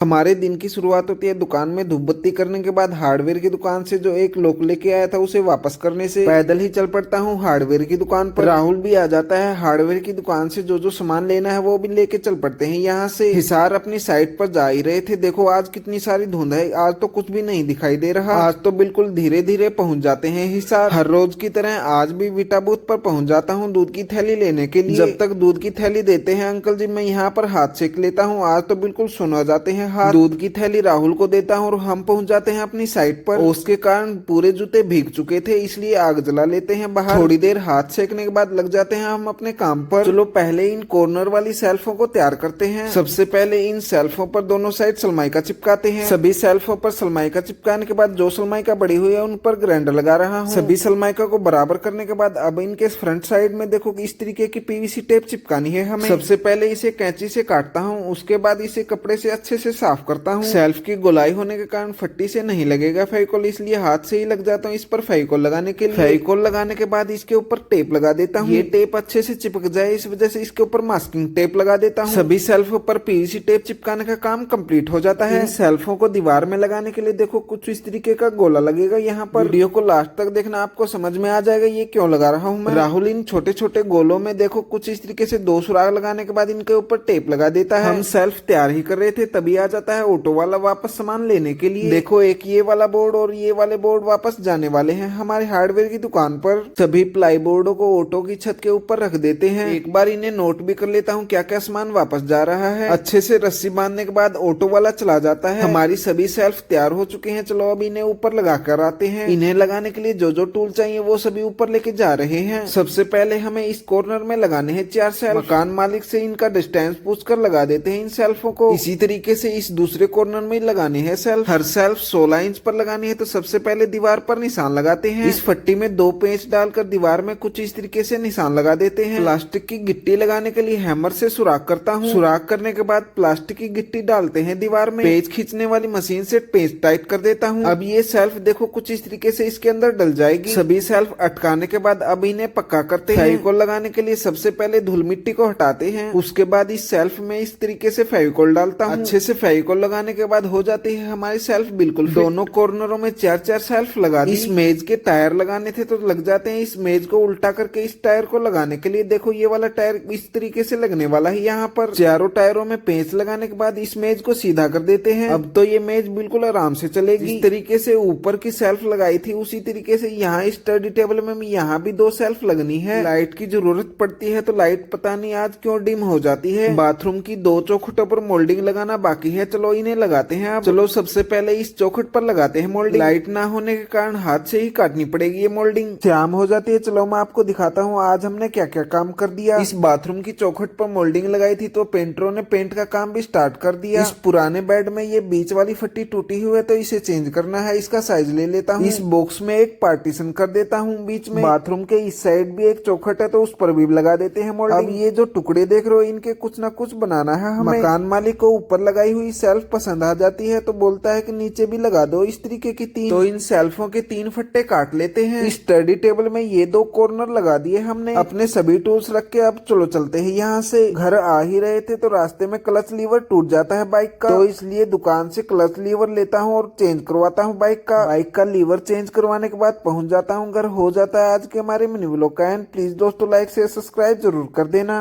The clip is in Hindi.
हमारे दिन की शुरुआत होती है दुकान में धूप बत्ती करने के बाद हार्डवेयर की दुकान से। जो एक लोक लेके आया था उसे वापस करने से पैदल ही चल पड़ता हूँ हार्डवेयर की दुकान पर। राहुल भी आ जाता है हार्डवेयर की दुकान से। जो जो सामान लेना है वो भी लेके चल पड़ते हैं यहाँ से। हिसार अपनी साइड पर जा ही रहे थे। देखो आज कितनी सारी धुंध है, आज तो कुछ भी नहीं दिखाई दे रहा। आज तो बिल्कुल धीरे धीरे पहुंच जाते हैं हिसार। हर रोज की तरह आज भी विटा बूथ पर पहुंच जाता हूँ दूध की थैली लेने के लिए। जब तक दूध की थैली देते हैं अंकल जी, मैं यहाँ पर हाथ सेक लेता हूँ। आज तो बिल्कुल सुन हो जाते हैं हाथ। दूध की थैली राहुल को देता हूँ और हम पहुंच जाते हैं अपनी साइट पर। उसके कारण पूरे जूते भीग चुके थे, इसलिए आग जला लेते हैं बाहर। थोड़ी देर हाथ सेकने के बाद लग जाते हैं हम अपने काम पर। चलो पहले इन कॉर्नर वाली सेल्फों को तैयार करते हैं। सबसे पहले इन सेल्फों पर दोनों साइड सलमाइका चिपकाते हैं। सभी सेल्फों पर सलमाइका चिपकाने के बाद जो सलमाइका बड़ी हुई है उन पर ग्राइंडर लगा रहा हूँ। सभी सलमाइका को बराबर करने के बाद अब इनके फ्रंट साइड में देखो कि इस तरीके की पीवीसी टेप चिपकानी है हमें। सबसे पहले इसे कैंची से काटता हूँ, उसके बाद इसे कपड़े से अच्छे से साफ करता हूँ। सेल्फ की गोलाई होने के कारण फट्टी से नहीं लगेगा फेविकोल, इसलिए हाथ से ही लग जाता हूँ इस पर फेविकोल लगाने के लिए। फेविकोल लगाने के बाद इसके ऊपर टेप लगा देता हूँ। ये टेप अच्छे से चिपक जाए इस वजह से इसके ऊपर मास्किंग टेप लगा देता हूँ। सभी सेल्फों पर पीवीसी टेप चिपकाने का काम कंप्लीट हो जाता है। सेल्फों को दीवार में लगाने के लिए देखो कुछ इस तरीके का गोला लगेगा यहाँ पर। वीडियो को लास्ट तक देखना, आपको समझ में आ जाएगा ये क्यों लगा रहा हूँ मैं। राहुल इन छोटे छोटे गोलों में देखो कुछ इस तरीके से दो सुराग लगाने के बाद इनके ऊपर टेप लगा देता है। हम सेल्फ तैयार ही कर रहे थे तभी आ जाता है ऑटो वाला वापस सामान लेने के लिए। देखो एक ये वाला बोर्ड और ये वाले बोर्ड वापस जाने वाले हैं हमारे हार्डवेयर की दुकान पर। सभी प्लाई बोर्डो को ऑटो की छत के ऊपर रख देते हैं। एक बार इन्हें नोट भी कर लेता हूँ क्या क्या सामान वापस जा रहा है। अच्छे से रस्सी बांधने के बाद ऑटो वाला चला जाता है। हमारी सभी सेल्फ तैयार हो चुके हैं। चलो अब इन्हें ऊपर लगा कर आते हैं। इन्हें लगाने के लिए जो जो टूल चाहिए वो सभी ऊपर लेके जा रहे हैं। सबसे पहले हमें इस कॉर्नर में लगाने हैं 4 सेल्फ। मकान मालिक से इनका डिस्टेंस पूछ कर लगा देते हैं इन सेल्फों को। इसी तरीके से इस दूसरे कॉर्नर में लगाने हैं सेल्फ। हर सेल्फ 16 इंच पर लगानी है तो सबसे पहले दीवार पर निशान लगाते हैं। इस फट्टी में 2 पेंच डालकर दीवार में कुछ इस तरीके से निशान लगा देते हैं। प्लास्टिक की गिट्टी लगाने के लिए हैमर से सुराख करता हूँ। सुराख करने के बाद प्लास्टिक की गिट्टी डालते हैं दीवार में। पेच खींचने वाली मशीन से पेच टाइट कर देता हूँ। अब ये सेल्फ देखो कुछ इस तरीके से इसके अंदर डल जाएगी। सभी सेल्फ अटकाने के बाद अब इन्हें पक्का करते हैं। फेविकोल लगाने के लिए सबसे पहले धूल मिट्टी को हटाते हैं, उसके बाद इस सेल्फ में इस तरीके से फेविकोल डालता हूँ। अच्छे से फेविकोल लगाने के बाद हो जाती है हमारी सेल्फ बिल्कुल। दोनों कॉर्नरों में 4-4 सेल्फ लगा दी। इस मेज के टायर लगाने थे तो लग जाते हैं। इस मेज को उल्टा करके इस टायर को लगाने के लिए देखो ये वाला टायर इस तरीके से लगने वाला है। यहाँ पर चारों टायरों में पेंच लगाने के बाद इस मेज को सीधा कर देते हैं। अब तो ये मेज बिल्कुल आराम से चलेगी। इस तरीके से ऊपर की सेल्फ लगाई थी उसी तरीके से यहाँ स्टडी टेबल में यहाँ भी 2 सेल्फ लगनी है। लाइट की जरूरत पड़ती है तो लाइट पता नहीं आज क्यों डिम हो जाती है। बाथरूम की 2 चौखटों पर मोल्डिंग लगाना बाकी है, चलो इन्हें लगाते हैं। अब चलो सबसे पहले इस चौखट पर लगाते हैं मोल्डिंग। लाइट ना होने के कारण हाथ से ही काटनी पड़ेगी ये मोल्डिंग। शाम हो जाती है, चलो मैं आपको दिखाता हूँ आज हमने क्या क्या काम कर दिया। इस बाथरूम की चौखट पर मोल्डिंग लगाई थी तो पेंटरों ने पेंट का काम भी स्टार्ट कर दिया। इस पुराने बेड में ये बीच वाली फट्टी टूटी हुई है तो इसे चेंज करना है, इसका साइज ले लेता हूँ। इस बॉक्स में एक पार्टीशन कर देता हूँ बीच में। बाथरूम के इस साइड भी एक चौखट है तो उस पर भी लगा देते हैं मोल्डिंग। अब ये जो टुकड़े देख रहे हो इनके कुछ ना कुछ बनाना है हमें। मकान मालिक को ऊपर लगाई हुई सेल्फ पसंद आ जाती है तो बोलता है कि नीचे भी लगा दो इस तरीके की 3। तो इन सेल्फों के 3 फट्टे काट लेते हैं। इस स्टडी टेबल में ये 2 कॉर्नर लगा दिए हमने। अपने सभी टूल्स रख के अब चलो चलते हैं यहाँ से। घर आ ही रहे थे तो रास्ते में क्लच लीवर टूट जाता है बाइक का, तो इसलिए दुकान से क्लच लीवर लेता हूँ और चेंज करवाता हूँ बाइक का लीवर चेंज करवाने के बाद पहुंच जाता हूँ घर। हो जाता है आज के हमारे मिनी व्लॉग का एंड। प्लीज दोस्तों लाइक से सब्सक्राइब जरूर कर देना।